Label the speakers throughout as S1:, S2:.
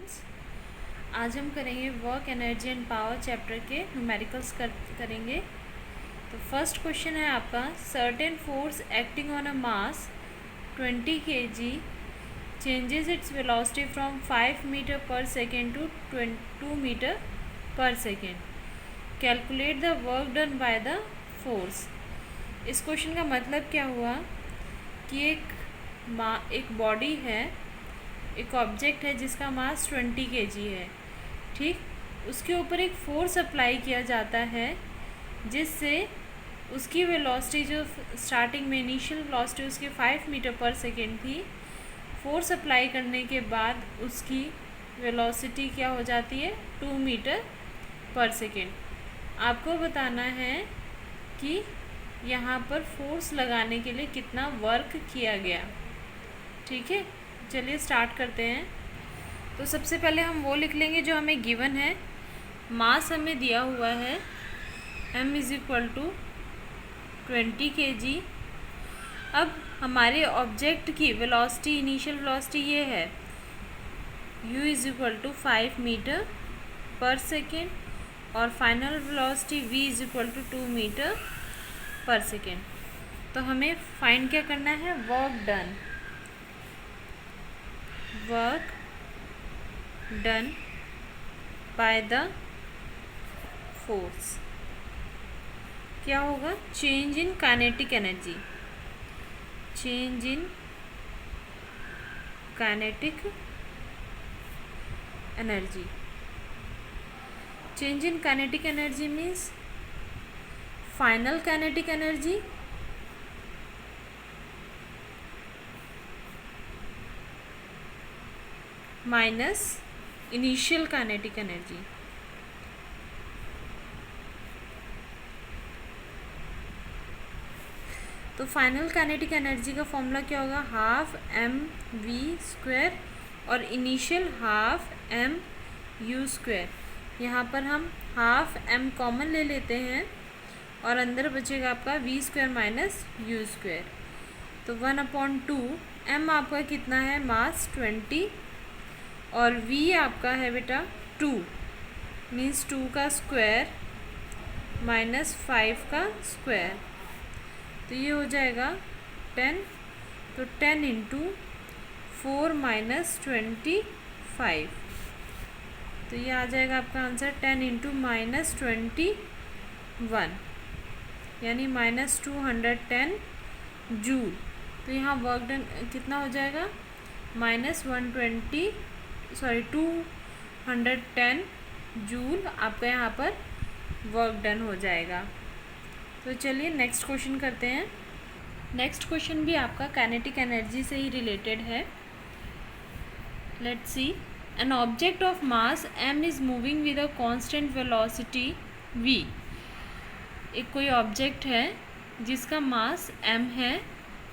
S1: Students, आज हम करेंगे work energy and power chapter के न्यूमेरिकल्स करेंगे। तो फर्स्ट क्वेश्चन है आपका, certain force acting on a mass 20 kg changes its velocity from 5 metre per second to 2 metre per second. Calculate the work done by the force. इस question का मतलब क्या हुआ कि एक बॉडी है, एक ऑब्जेक्ट है जिसका मास 20 kg है, ठीक। उसके ऊपर एक फोर्स अप्लाई किया जाता है जिससे उसकी वेलोसिटी जो स्टार्टिंग में इनिशियल वेलोसिटी उसकी 5 मीटर पर सेकेंड थी, फोर्स अप्लाई करने के बाद उसकी वेलोसिटी क्या हो जाती है 2 मीटर पर सेकेंड। आपको बताना है कि यहाँ पर फोर्स लगाने के लिए कितना वर्क किया गया, ठीक है। चलिए स्टार्ट करते हैं। तो सबसे पहले हम वो लिख लेंगे जो हमें गिवन है। मास हमें दिया हुआ है m = 20 kg। अब हमारे ऑब्जेक्ट की वेलोसिटी, इनिशियल वेलोसिटी ये है u = 5 मीटर पर सेकेंड और final velocity v = 2 metre per second. तो हमें फाइंड क्या करना है, work done by the force. क्या होगा, change in kinetic energy, change in kinetic energy. Change in kinetic energy means final kinetic energy minus initial kinetic energy. तो final kinetic energy का formula क्या होगा, हाफ mv² और initial half mu²। यहाँ पर हम हाफ m कॉमन ले लेते हैं और अंदर बचेगा आपका v² माइनस u²। तो 1/2 m आपका कितना है, मास 20 और v आपका है बेटा 2 मीन्स 2 का स्क्वायर माइनस 5 का स्क्वायर। तो ये हो जाएगा 10। तो 10 × 4 - 25। तो ये आ जाएगा आपका आंसर 10 × -21 यानी -210 जूल। तो यहाँ वर्क डन कितना हो जाएगा, -210 जूल आपका यहाँ पर वर्क डन हो जाएगा। तो चलिए नेक्स्ट क्वेश्चन करते हैं। नेक्स्ट क्वेश्चन भी आपका काइनेटिक एनर्जी से ही रिलेटेड है। Let's see, N object of mass m is moving with a constant velocity v। एक कोई ऑब्जेक्ट है जिसका मास m है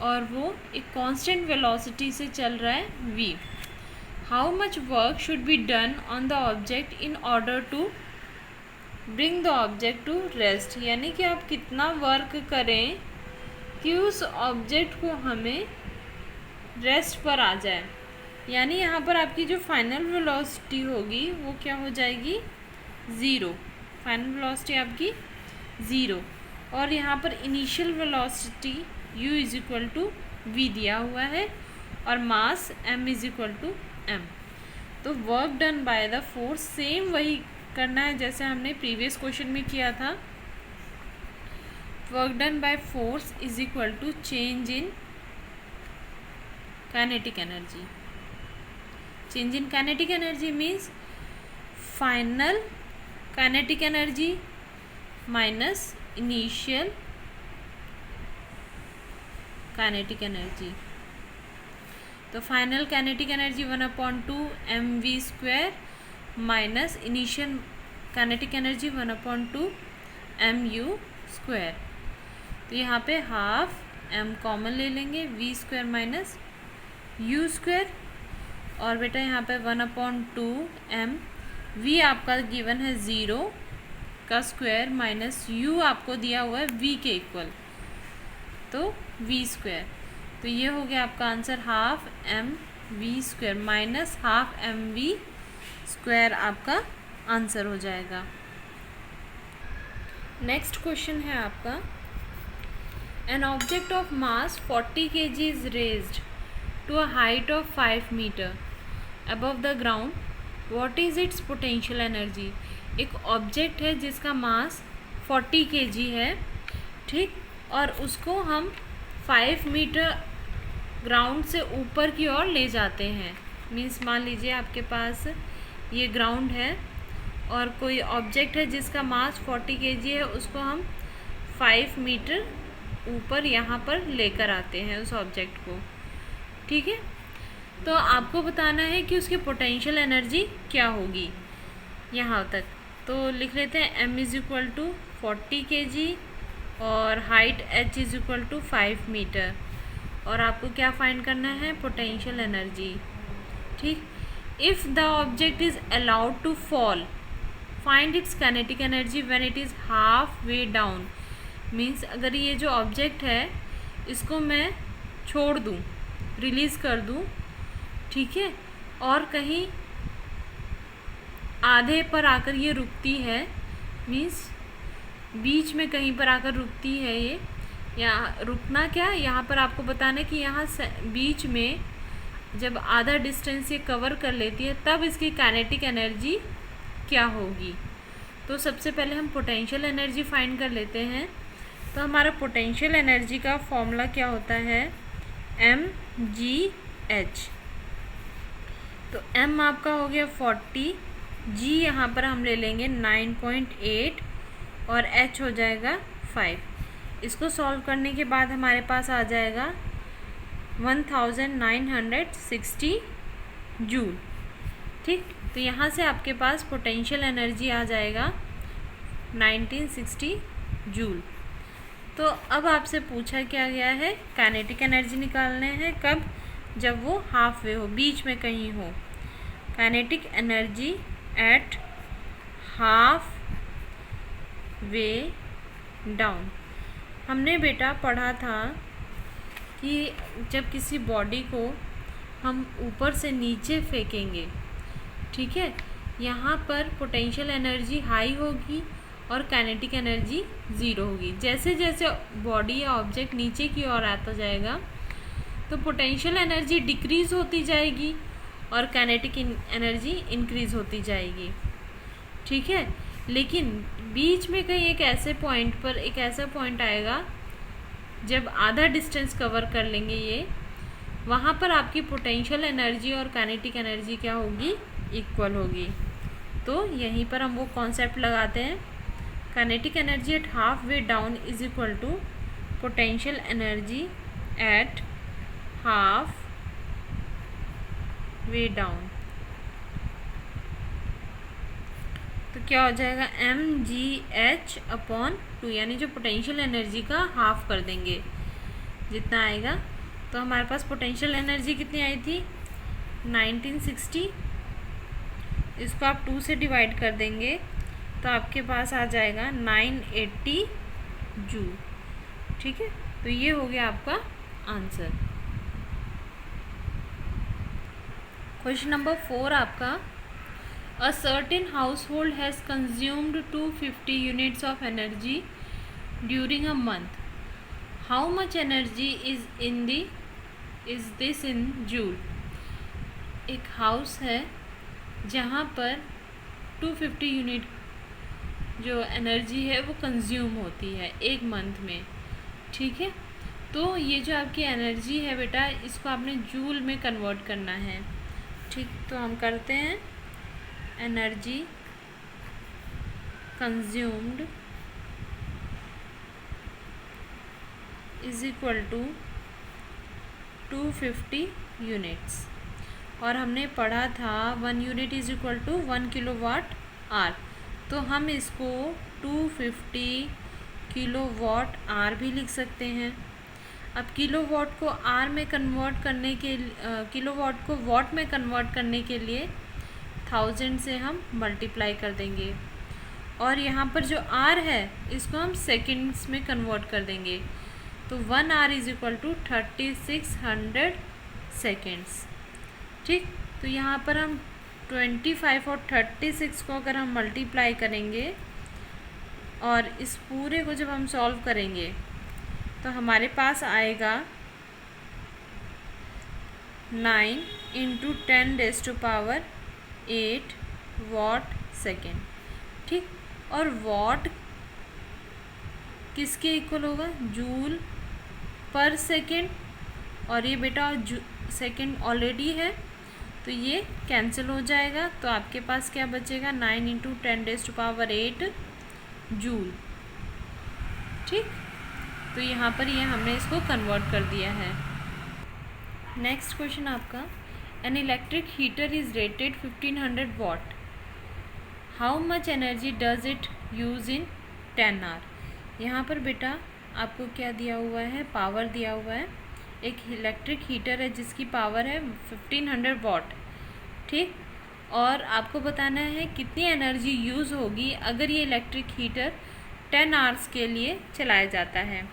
S1: और वो एक कांस्टेंट वेलोसिटी से चल रहा है v। How much work should be done on the object in order to bring the object to rest. यानी कि आप कितना वर्क करें कि उस ऑब्जेक्ट को हमें रेस्ट पर आ जाए। यानी यहाँ पर आपकी जो फाइनल वेलोसिटी होगी वो क्या हो जाएगी, 0। फाइनल वेलोसिटी आपकी 0 और यहाँ पर इनिशियल वेलोसिटी u = v दिया हुआ है और मास m = m। तो work done by the force same वही करना है जैसे हमने प्रीवियस क्वेश्चन में किया था। Work done by force is equal to change in kinetic energy. Change in kinetic energy means final kinetic energy minus initial kinetic energy. तो final kinetic energy 1/2 mv² minus initial kinetic energy 1/2 mu²। तो यहाँ पे half m common ले लेंगे, v² minus u² और बेटा यहाँ पे 1/2 m, v आपका गिवन है 0 का स्क्वायर माइनस u आपको दिया हुआ है v के इक्वल, तो v²। तो ये हो गया आपका answer half mv² minus half mv square आपका आंसर हो जाएगा। नेक्स्ट क्वेश्चन है आपका, an object of mass 40 kg is raised to a height of 5 metre above the ground, what is its potential energy. एक ऑब्जेक्ट है जिसका मास 40 kg है, ठीक, और उसको हम 5 मीटर ग्राउंड से ऊपर की ओर ले जाते हैं। मीन्स मान लीजिए आपके पास ये ग्राउंड है और कोई ऑब्जेक्ट है जिसका मास 40 kg है, उसको हम 5 मीटर ऊपर यहाँ पर लेकर आते हैं उस ऑब्जेक्ट को, ठीक है। तो आपको बताना है कि उसकी पोटेंशियल एनर्जी क्या होगी यहाँ तक। तो लिख लेते हैं m is equal to 40 kg और height h is equal to 5 metre, और आपको क्या फाइंड करना है, पोटेंशियल एनर्जी, ठीक। If the object is allowed to fall, find its kinetic energy when it is halfway down. Means अगर ये जो ऑब्जेक्ट है इसको मैं छोड़ दूँ, रिलीज़ कर दूँ, ठीक है, और कहीं आधे पर आकर ये रुकती है, मीन्स बीच में कहीं पर आकर रुकती है ये, या रुकना क्या, यहाँ पर आपको बताना है कि यहाँ बीच में जब आधा डिस्टेंस ये कवर कर लेती है तब इसकी काइनेटिक एनर्जी क्या होगी। तो सबसे पहले हम पोटेंशियल एनर्जी फाइंड कर लेते हैं। तो हमारा पोटेंशियल एनर्जी का फॉर्मूला क्या होता है, mgh। तो m आपका हो गया 40, g यहाँ पर हम ले लेंगे 9.8 और h हो जाएगा 5। इसको सॉल्व करने के बाद हमारे पास आ जाएगा 1960 जूल, ठीक। तो यहाँ से आपके पास पोटेंशियल एनर्जी आ जाएगा 1960 जूल। तो अब आपसे पूछा क्या गया है, काइनेटिक एनर्जी निकालने हैं, कब, जब वो हाफ वे हो, बीच में कहीं हो। Kinetic energy at halfway down. हमने बेटा पढ़ा था कि जब किसी बॉडी को हम ऊपर से नीचे फेंकेंगे, ठीक है, यहाँ पर पोटेंशियल एनर्जी हाई होगी और काइनेटिक एनर्जी ज़ीरो होगी। जैसे जैसे बॉडी या ऑब्जेक्ट नीचे की ओर आता जाएगा तो पोटेंशियल एनर्जी डिक्रीज़ होती जाएगी और काइनेटिक एनर्जी इंक्रीज़ होती जाएगी, ठीक है। लेकिन बीच में कहीं एक ऐसे पॉइंट पर एक ऐसा पॉइंट आएगा जब आधा डिस्टेंस कवर कर लेंगे ये, वहाँ पर आपकी पोटेंशियल एनर्जी और काइनेटिक एनर्जी क्या होगी, इक्वल होगी। तो यहीं पर हम वो कॉन्सेप्ट लगाते हैं, kinetic energy at halfway down is equal to potential energy at halfway down. तो क्या हो जाएगा, mgh/2, यानी जो पोटेंशियल एनर्जी का हाफ कर देंगे जितना आएगा। तो हमारे पास पोटेंशियल एनर्जी कितनी आई थी, 1960, इसको आप 2 से डिवाइड कर देंगे तो आपके पास आ जाएगा 980 जूल, ठीक है। तो ये हो गया आपका आंसर। क्वेश्चन नंबर 4 आपका, A certain household has consumed 250 units of energy during a month. How much energy is this in joule? एक हाउस है जहाँ पर 250 यूनिट जो एनर्जी है वो कंज्यूम होती है एक मंथ में, ठीक है। तो ये जो आपकी एनर्जी है बेटा, इसको आपने जूल में कन्वर्ट करना है, ठीक। तो हम करते हैं, energy consumed is equal to 250 units, और हमने पढ़ा था 1 unit is equal to 1 kilowatt hour. तो हम इसको 250 किलोवाट आर भी लिख सकते हैं। अब किलोवाट को आर में कन्वर्ट करने के किलोवाट को वाट में कन्वर्ट करने के लिए 1000 से हम मल्टीप्लाई कर देंगे, और यहाँ पर जो आर है इसको हम सेकंड्स में कन्वर्ट कर देंगे। तो 1 hour is equal to 3600 seconds, ठीक। तो यहाँ पर हम 25 और 36 को अगर हम मल्टीप्लाई करेंगे और इस पूरे को जब हम सॉल्व करेंगे तो हमारे पास आएगा 9 × 10⁸ वॉट सेकेंड। ठीक, और वॉट किसके इक्वल होगा? जूल पर सेकेंड, और ये बेटा सेकेंड ऑलरेडी है तो ये कैंसिल हो जाएगा, तो आपके पास क्या बचेगा? 9 × 10⁸ जूल। ठीक, तो यहाँ पर ये हमने इसको कन्वर्ट कर दिया है। नेक्स्ट क्वेश्चन आपका, an electric heater is rated 1500 watt, how much energy does it use in 10 hour. यहाँ पर बेटा आपको क्या दिया हुआ है? पावर दिया हुआ है। एक इलेक्ट्रिक हीटर है जिसकी पावर है 1500 वॉट। ठीक, और आपको बताना है कितनी एनर्जी यूज़ होगी अगर ये इलेक्ट्रिक हीटर 10 आवर्स के लिए चलाया जाता है।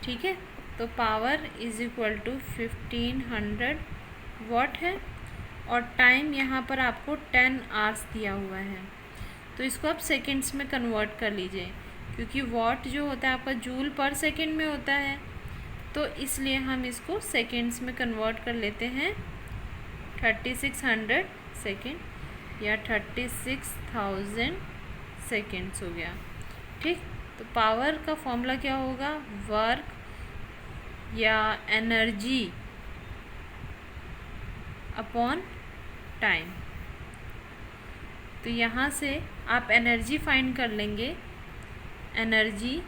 S1: ठीक है, तो power is equal to 1500 watt है और टाइम यहाँ पर आपको 10 आवर्स दिया हुआ है, तो इसको आप सेकेंड्स में कन्वर्ट कर लीजिए, क्योंकि वॉट जो होता है आपका जूल पर सेकेंड में होता है, तो इसलिए हम इसको सेकेंड्स में कन्वर्ट कर लेते हैं। 3600 सेकेंड या 36,000 सेकेंड्स हो गया। ठीक, तो पावर का फॉर्मूला क्या होगा? वर्क या एनर्जी अपॉन टाइम। तो यहाँ से आप एनर्जी फाइंड कर लेंगे, energy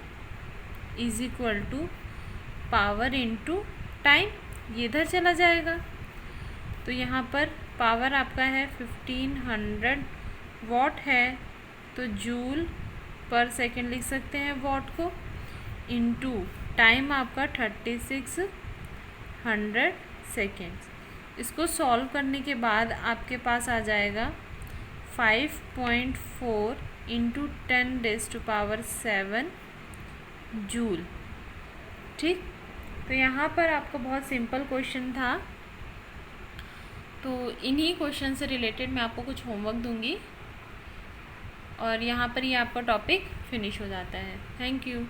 S1: is equal to power into time, ये इधर चला जाएगा। तो यहाँ पर पावर आपका है 1500 वॉट है, तो जूल पर सेकेंड लिख सकते हैं वॉट को, इनटू टाइम आपका 3600 सेकेंड्स। इसको सॉल्व करने के बाद आपके पास आ जाएगा 5.4 × 10⁻⁷ जूल। ठीक, तो यहाँ पर आपका बहुत सिंपल क्वेश्चन था, तो इन्हीं क्वेश्चन से रिलेटेड मैं आपको कुछ होमवर्क दूंगी और यहाँ पर ये आपका टॉपिक फिनिश हो जाता है। Thank you.